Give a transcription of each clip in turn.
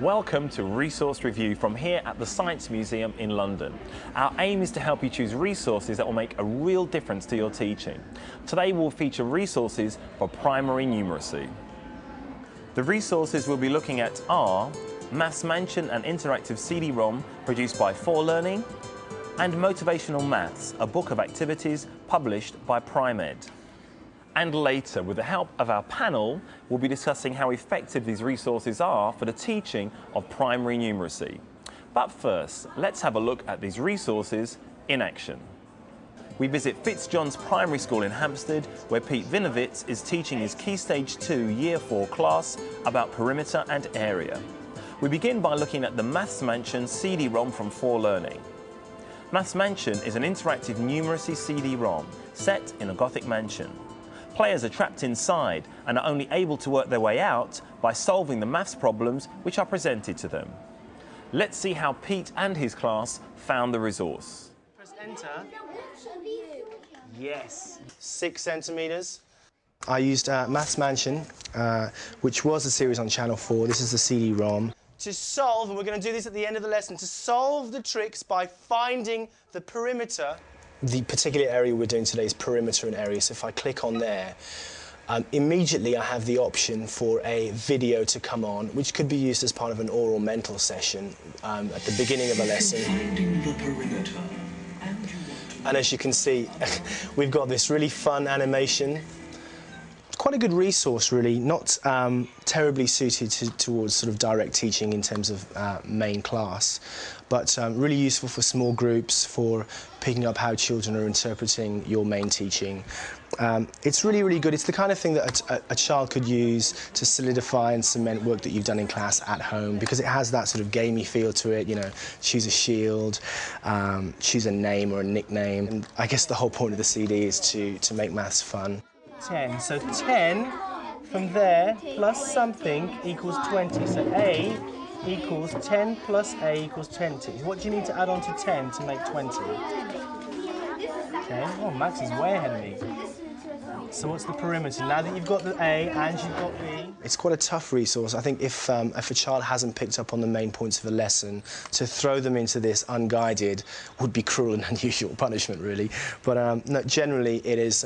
Welcome to Resource Review from here at the Science Museum in London. Our aim is to help you choose resources that will make a real difference to your teaching. Today we'll feature resources for primary numeracy. The resources we'll be looking at are Maths Mansion, an interactive CD-ROM produced by 4Learning, and Motivational Maths, a book of activities published by PrimeEd. And later, with the help of our panel, we'll be discussing how effective these resources are for the teaching of primary numeracy. But first, let's have a look at these resources in action. We visit Fitzjohn's Primary School in Hampstead, where Pete Vinovitz is teaching his Key Stage 2 Year 4 class about perimeter and area. We begin by looking at the Maths Mansion CD-ROM from 4Learning. Maths Mansion is an interactive numeracy CD-ROM set in a Gothic mansion. Players are trapped inside and are only able to work their way out by solving the maths problems which are presented to them. Let's see how Pete and his class found the resource. Press enter. Yes. 6 centimetres. I used Maths Mansion, which was a series on Channel 4. This is the CD-ROM. To solve, and we're going to do this at the end of the lesson, to solve the tricks by finding the perimeter. The particular area we're doing today is perimeter and area, so if I click on there, immediately I have the option for a video to come on, which could be used as part of an oral mental session at the beginning of a lesson. Finding the perimeter. And as you can see, we've got this really fun animation. Quite a good resource, really, not terribly suited towards sort of direct teaching in terms of main class, but really useful for small groups, for picking up how children are interpreting your main teaching. It's really, really good. It's the kind of thing that a child could use to solidify and cement work that you've done in class at home, because it has that sort of gamey feel to it, you know, choose a shield, choose a name or a nickname. And I guess the whole point of the CD is to make maths fun. 10. So 10 from there plus something equals 20. So A equals 10 plus A equals 20. What do you need to add on to 10 to make 20? Okay. Oh, Max is way ahead of me. So what's the perimeter? Now that you've got the A and you've got B. It's quite a tough resource. I think if a child hasn't picked up on the main points of a lesson, to throw them into this unguided would be cruel and unusual punishment, really. But no, generally it is,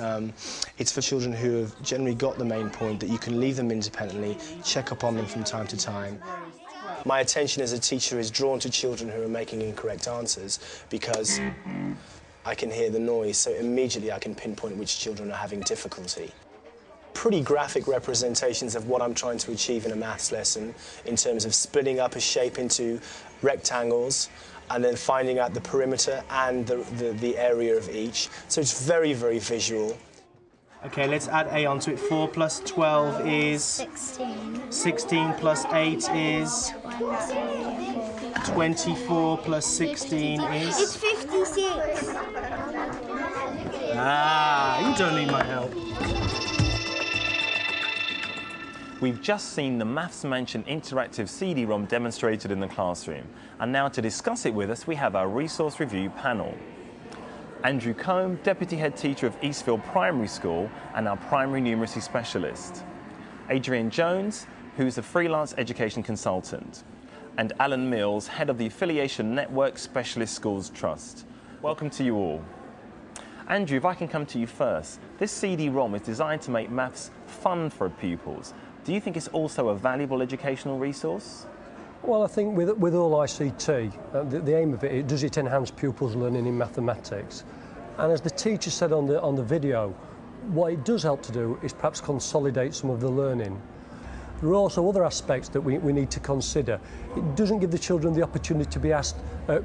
it's for children who have generally got the main point, that you can leave them independently, check up on them from time to time. My attention as a teacher is drawn to children who are making incorrect answers, because I can hear the noise, so immediately I can pinpoint which children are having difficulty. Pretty graphic representations of what I'm trying to achieve in a maths lesson, in terms of splitting up a shape into rectangles and then finding out the perimeter and the area of each. So it's very, very visual. OK, let's add A onto it. 4 plus 12 is... 16. 16 plus 8 is... 24. 24 plus 16 is... It's 56. Ah, you don't need my help. We've just seen the Maths Mansion interactive CD-ROM demonstrated in the classroom. And now to discuss it with us, we have our resource review panel. Andrew Combe, Deputy Head Teacher of Eastfield Primary School and our Primary Numeracy Specialist. Adrian Jones, who's a freelance education consultant. And Alan Mills, Head of the Affiliation Network Specialist Schools Trust. Welcome to you all. Andrew, if I can come to you first. This CD-ROM is designed to make maths fun for pupils. Do you think it's also a valuable educational resource? Well, I think with all ICT, the aim of it, does it enhance pupils' learning in mathematics? And as the teacher said on the video, what it does help to do is perhaps consolidate some of the learning. There are also other aspects that we need to consider. It doesn't give the children the opportunity to be asked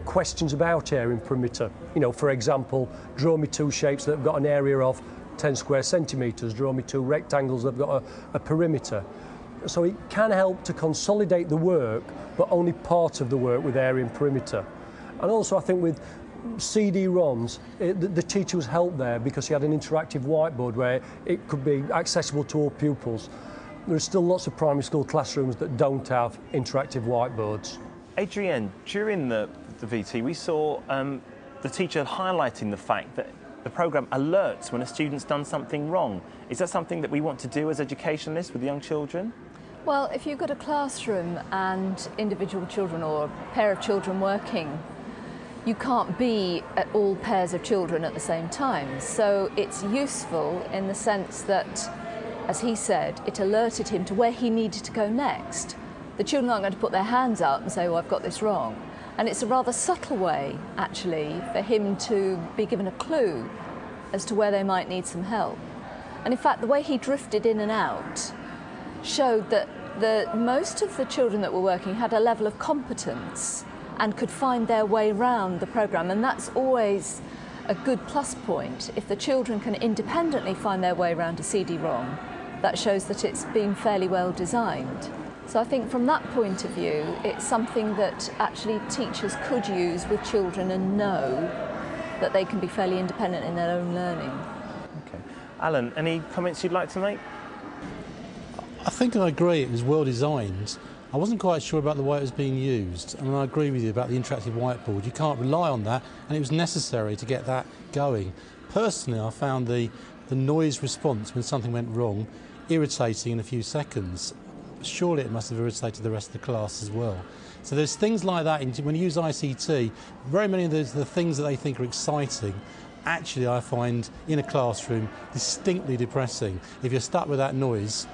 questions about area and perimeter. You know, for example, draw me 2 shapes that have got an area of 10 square centimetres, draw me 2 rectangles that have got a perimeter. So it can help to consolidate the work, but only part of the work with area and perimeter. And also I think with CD-ROMs, the teacher was helped there because he had an interactive whiteboard where it could be accessible to all pupils. There are still lots of primary school classrooms that don't have interactive whiteboards. Adrienne, during the VT, we saw the teacher highlighting the fact that the programme alerts when a student's done something wrong. Is that something that we want to do as educationalists with young children? Well, if you've got a classroom and individual children or a pair of children working, you can't be at all pairs of children at the same time. So it's useful in the sense that, as he said, it alerted him to where he needed to go next. The children aren't going to put their hands up and say, oh, I've got this wrong. And it's a rather subtle way, actually, for him to be given a clue as to where they might need some help. And in fact, the way he drifted in and out showed that most of the children that were working had a level of competence and could find their way round the programme, and that's always a good plus point. If the children can independently find their way around a CD-ROM, that shows that it's been fairly well designed. So I think from that point of view, it's something that actually teachers could use with children and know that they can be fairly independent in their own learning. Okay. Alan, any comments you'd like to make? I think I agree it was well designed. I wasn't quite sure about the way it was being used. I mean, I agree with you about the interactive whiteboard. You can't rely on that, and it was necessary to get that going. Personally, I found the noise response when something went wrong irritating in a few seconds. Surely it must have irritated the rest of the class as well. So there's things like that. When you use ICT, very many of the things that they think are exciting, actually I find in a classroom distinctly depressing. If you're stuck with that noise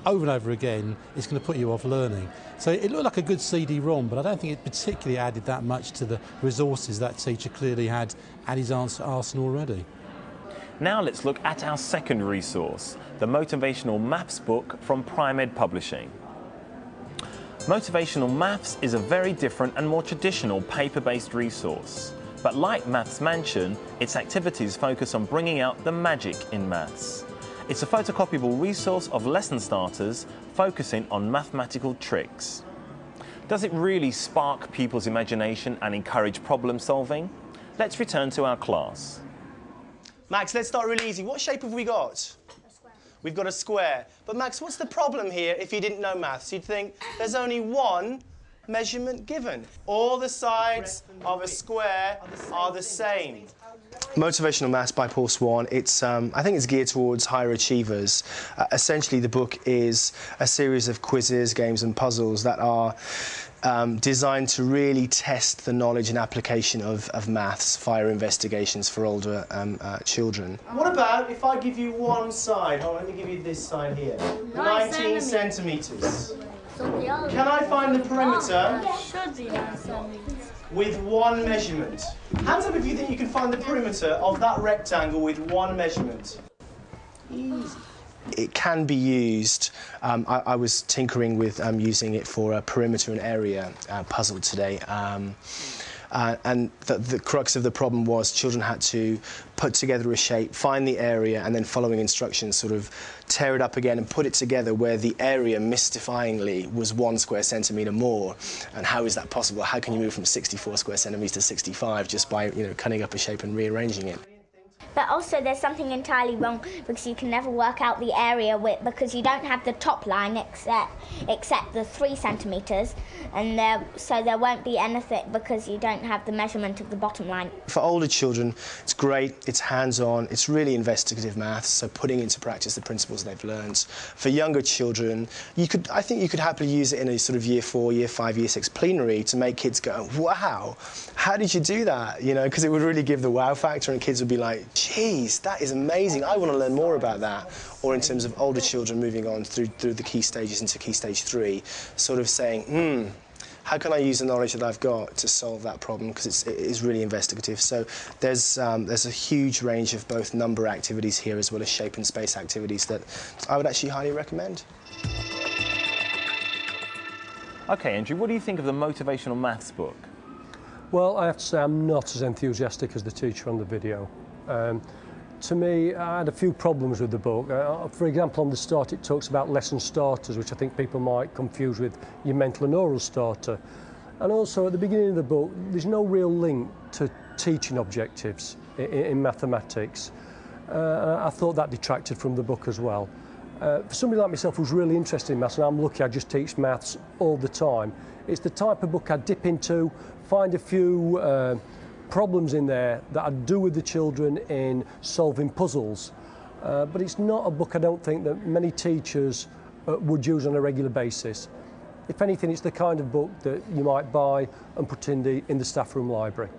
over and over again, it's going to put you off learning. So it looked like a good CD-ROM, but I don't think it particularly added that much to the resources that teacher clearly had at his arsenal already. Now let's look at our second resource, the Motivational Maths book from Pri-Med Publishing. Motivational Maths is a very different and more traditional paper-based resource. But like Maths Mansion, its activities focus on bringing out the magic in maths. It's a photocopyable resource of lesson starters focusing on mathematical tricks. Does it really spark pupils' imagination and encourage problem solving? Let's return to our class. Max, let's start really easy. What shape have we got? A square. We've got a square. But Max, what's the problem here if you didn't know maths? You'd think there's only one measurement given. All the sides of a square are the same. Motivational Maths by Paul Swan. It's, I think it's geared towards higher achievers. Essentially, the book is a series of quizzes, games and puzzles that are designed to really test the knowledge and application of maths, fire investigations for older children. What about if I give you one side? Oh, let me give you this side here. 19 centimetres. Can I find the perimeter with one measurement? Hands up if you think you can find the perimeter of that rectangle with one measurement. Easy. It can be used. I was tinkering with using it for a perimeter and area puzzle today. And the crux of the problem was children had to put together a shape, find the area, and then following instructions sort of tear it up again and put it together where the area, mystifyingly, was 1 square centimetre more. And how is that possible? How can you move from 64 square centimetres to 65 just by, you know, cutting up a shape and rearranging it? But also there's something entirely wrong because you can never work out the area because you don't have the top line except the 3 centimetres, and so there won't be anything because you don't have the measurement of the bottom line. For older children, it's great, it's hands-on, it's really investigative maths, so putting into practice the principles they've learned. For younger children, I think you could happily use it in a sort of year 4, year 5, year 6 plenary to make kids go, wow, how did you do that? You know, because it would really give the wow factor and kids would be like, geez, that is amazing, I want to learn more about that. Or in terms of older children moving on through the key stages into key stage 3, sort of saying, how can I use the knowledge that I've got to solve that problem? Because it is really investigative. So there's a huge range of both number activities here as well as shape and space activities that I would actually highly recommend. Okay, Andrew, what do you think of the Motivational Maths book? Well, I have to say I'm not as enthusiastic as the teacher on the video. To me, I had a few problems with the book. For example, on the start it talks about lesson starters, which I think people might confuse with your mental and oral starter. And also at the beginning of the book, there's no real link to teaching objectives in mathematics. I thought that detracted from the book as well. For somebody like myself who's really interested in maths, and I'm lucky I just teach maths all the time, it's the type of book I dip into, find a few problems in there that I do with the children in solving puzzles. But it's not a book I don't think that many teachers would use on a regular basis. If anything, it's the kind of book that you might buy and put in the staff room library.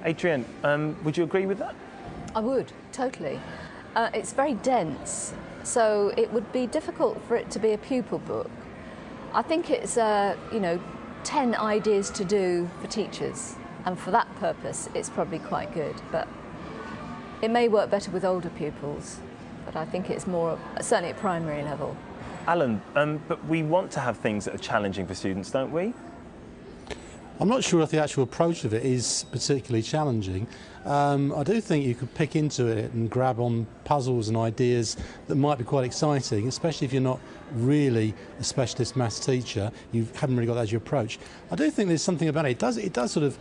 Adrienne, would you agree with that? I would, totally. It's very dense, so it would be difficult for it to be a pupil book. I think it's, 10 ideas to do for teachers, and for that purpose it's probably quite good, but it may work better with older pupils, but I think it's more, certainly at primary level. Alan, but we want to have things that are challenging for students, don't we? I'm not sure if the actual approach of it is particularly challenging. I do think you could pick into it and grab on puzzles and ideas that might be quite exciting, especially if you're not really a specialist maths teacher, you haven't really got that as your approach. I do think there's something about it. It does sort of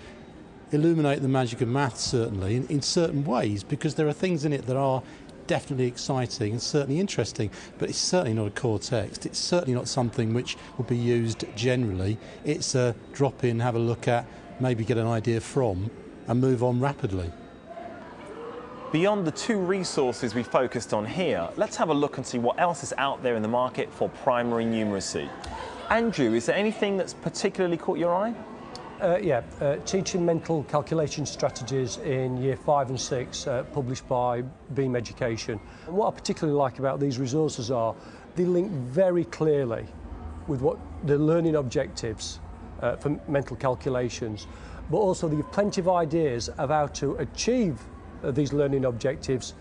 illuminate the magic of maths, certainly, in certain ways, because there are things in it that are definitely exciting and certainly interesting, but it's certainly not a core text. It's certainly not something which will be used generally. It's a drop in, have a look at, maybe get an idea from, and move on rapidly. Beyond the 2 resources we focused on here, let's have a look and see what else is out there in the market for primary numeracy. Andrew, is there anything that's particularly caught your eye? Teaching mental calculation strategies in year 5 and 6, published by Beam Education. And what I particularly like about these resources are they link very clearly with what the learning objectives for mental calculations, but also they give plenty of ideas of how to achieve these learning objectives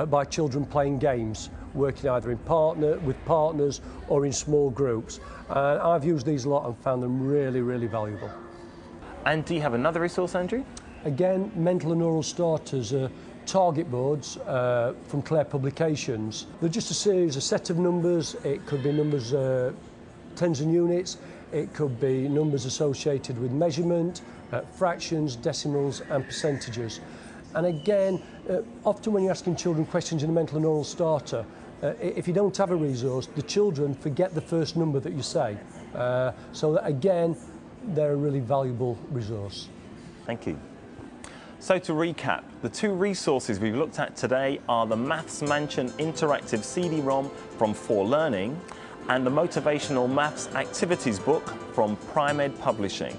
by children playing games, working either with partners or in small groups. And I've used these a lot and found them really, really valuable. And do you have another resource, Andrew? Again, mental and oral starters are target boards from Clare Publications. They're just a set of numbers. It could be numbers, tens and units. It could be numbers associated with measurement, fractions, decimals and percentages. And again, often when you're asking children questions in a mental and oral starter, if you don't have a resource, the children forget the first number that you say. So that again, they're a really valuable resource. Thank you. So to recap, the 2 resources we've looked at today are the Maths Mansion Interactive CD-ROM from 4Learning and the Motivational Maths Activities book from Primed Publishing.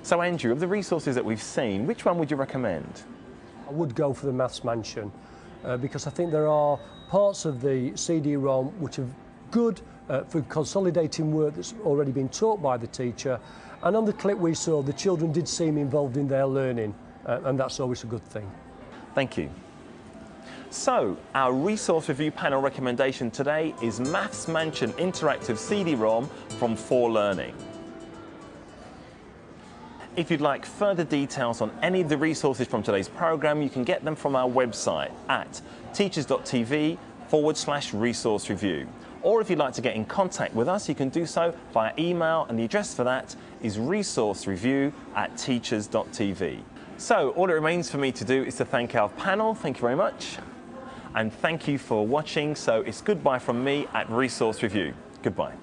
So Andrew, of the resources that we've seen, which one would you recommend? I would go for the Maths Mansion because I think there are parts of the CD-ROM which are good for consolidating work that's already been taught by the teacher. And on the clip we saw, the children did seem involved in their learning, and that's always a good thing. Thank you. So, our resource review panel recommendation today is Maths Mansion Interactive CD-ROM from 4Learning. If you'd like further details on any of the resources from today's programme, you can get them from our website at teachers.tv/resource review. Or if you'd like to get in contact with us, you can do so via email, and the address for that is resourcereview@teachers.tv. So all it remains for me to do is to thank our panel. Thank you very much. And thank you for watching. So it's goodbye from me at Resource Review. Goodbye.